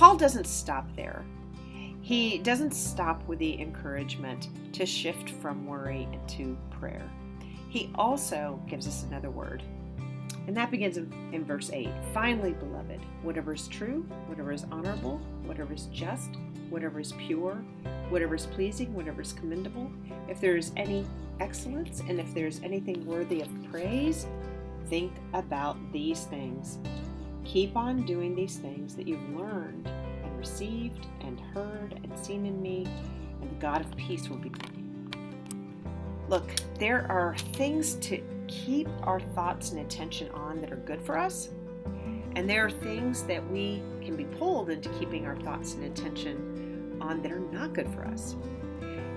Paul doesn't stop there. He doesn't stop with the encouragement to shift from worry into prayer. He also gives us another word, and that begins in verse 8. Finally, beloved, whatever is true, whatever is honorable, whatever is just, whatever is pure, whatever is pleasing, whatever is commendable, if there is any excellence and if there is anything worthy of praise, think about these things. Keep on doing these things that you've learned and received and heard and seen in me, and the God of peace will be with you. Look, there are things to keep our thoughts and attention on that are good for us, and there are things that we can be pulled into keeping our thoughts and attention on that are not good for us.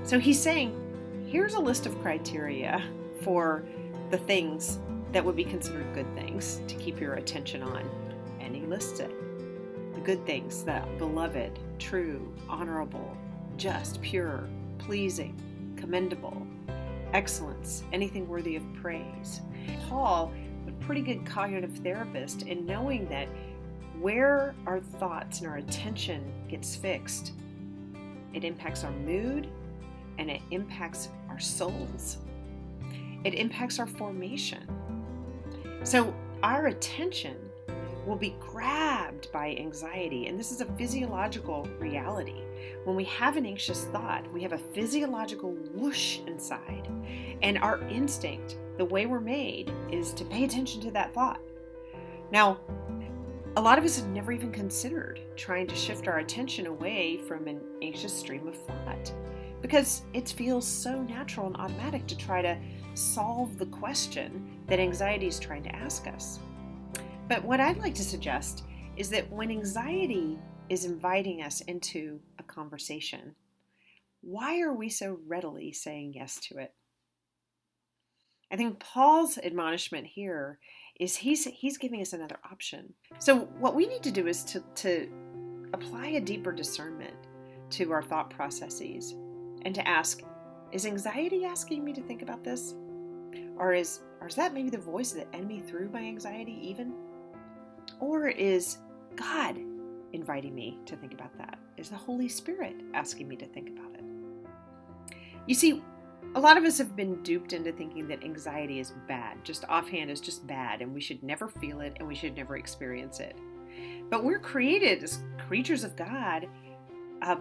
So he's saying, here's a list of criteria for the things that would be considered good things to keep your attention on. And he lists it. The good things, the beloved, true, honorable, just, pure, pleasing, commendable, excellence, anything worthy of praise. Paul, a pretty good cognitive therapist, in knowing that where our thoughts and our attention gets fixed, it impacts our mood and it impacts our souls. It impacts our formation. So our attention will be grabbed by anxiety, and this is a physiological reality. When we have an anxious thought, we have a physiological whoosh inside, and our instinct, the way we're made, is to pay attention to that thought. Now, a lot of us have never even considered trying to shift our attention away from an anxious stream of thought because it feels so natural and automatic to try to solve the question that anxiety is trying to ask us. But what I'd like to suggest is that when anxiety is inviting us into a conversation, why are we so readily saying yes to it? I think Paul's admonishment here is he's giving us another option. So what we need to do is to apply a deeper discernment to our thought processes and to ask, is anxiety asking me to think about this? Or is that maybe the voice of the enemy through my anxiety even? Or is God inviting me to think about that? Is the Holy Spirit asking me to think about it? You see, a lot of us have been duped into thinking that anxiety is bad, just offhand is just bad, and we should never feel it and we should never experience it. But we're created as creatures of God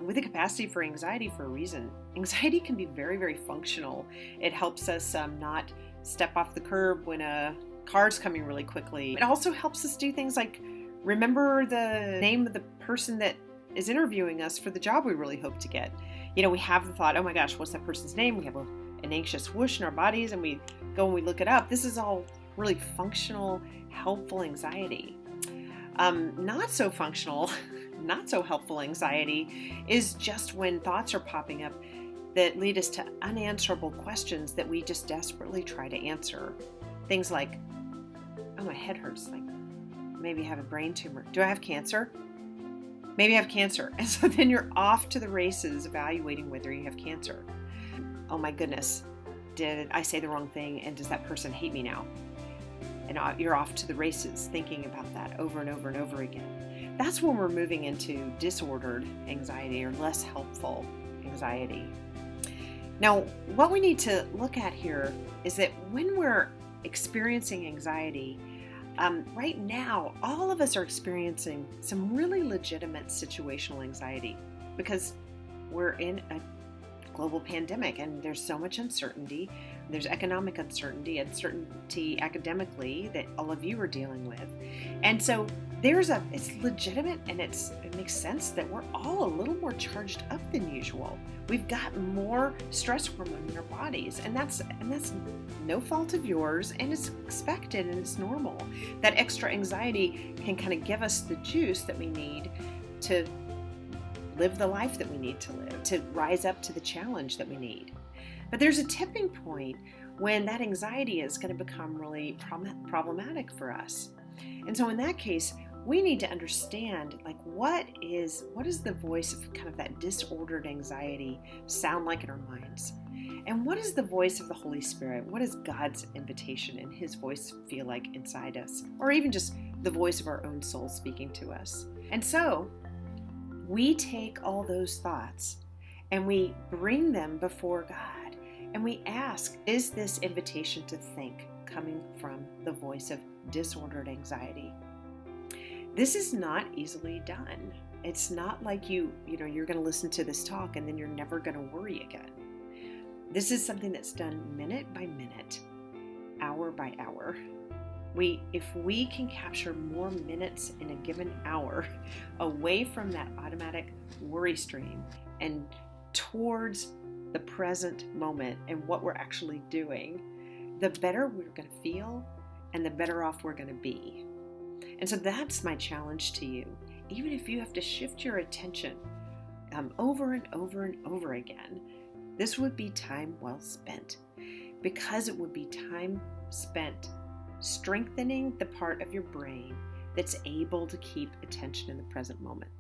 with a capacity for anxiety for a reason. Anxiety can be very, very functional. It helps us not step off the curb when a car's coming really quickly. It also helps us do things like remember the name of the person that is interviewing us for the job we really hope to get. You know, we have the thought, oh my gosh, what's that person's name? We have an anxious whoosh in our bodies and we go and we look it up. This is all really functional, helpful anxiety. Not so functional, not so helpful anxiety is just when thoughts are popping up that lead us to unanswerable questions that we just desperately try to answer. Things like, oh, my head hurts, like maybe I have a brain tumor. Do I have cancer? Maybe I have cancer. And so then you're off to the races evaluating whether you have cancer. Oh my goodness, did I say the wrong thing? And does that person hate me now? And you're off to the races thinking about that over and over and over again. That's when we're moving into disordered anxiety or less helpful anxiety. Now, what we need to look at here is that when we're experiencing anxiety, right now, all of us are experiencing some really legitimate situational anxiety because we're in a global pandemic and there's so much uncertainty. There's economic uncertainty academically that all of you are dealing with. And so it's legitimate and it makes sense that we're all a little more charged up than usual. We've got more stress hormone in our bodies, and that's no fault of yours, and it's expected and it's normal. That extra anxiety can kind of give us the juice that we need to live the life that we need to live, to rise up to the challenge that we need. But there's a tipping point when that anxiety is going to become really problematic for us. And so in that case, we need to understand, like, what is the voice of kind of that disordered anxiety sound like in our minds? And what is the voice of the Holy Spirit? What does God's invitation and His voice feel like inside us? Or even just the voice of our own soul speaking to us? And so we take all those thoughts and we bring them before God and we ask, is this invitation to think coming from the voice of disordered anxiety? This is not easily done. It's not like you're going to listen to this talk and then you're never going to worry again. This is something that's done minute by minute, hour by hour. If we can capture more minutes in a given hour away from that automatic worry stream and towards the present moment and what we're actually doing, the better we're going to feel and the better off we're going to be. And so that's my challenge to you. Even if you have to shift your attention over and over and over again, this would be time well spent, because it would be time spent strengthening the part of your brain that's able to keep attention in the present moment.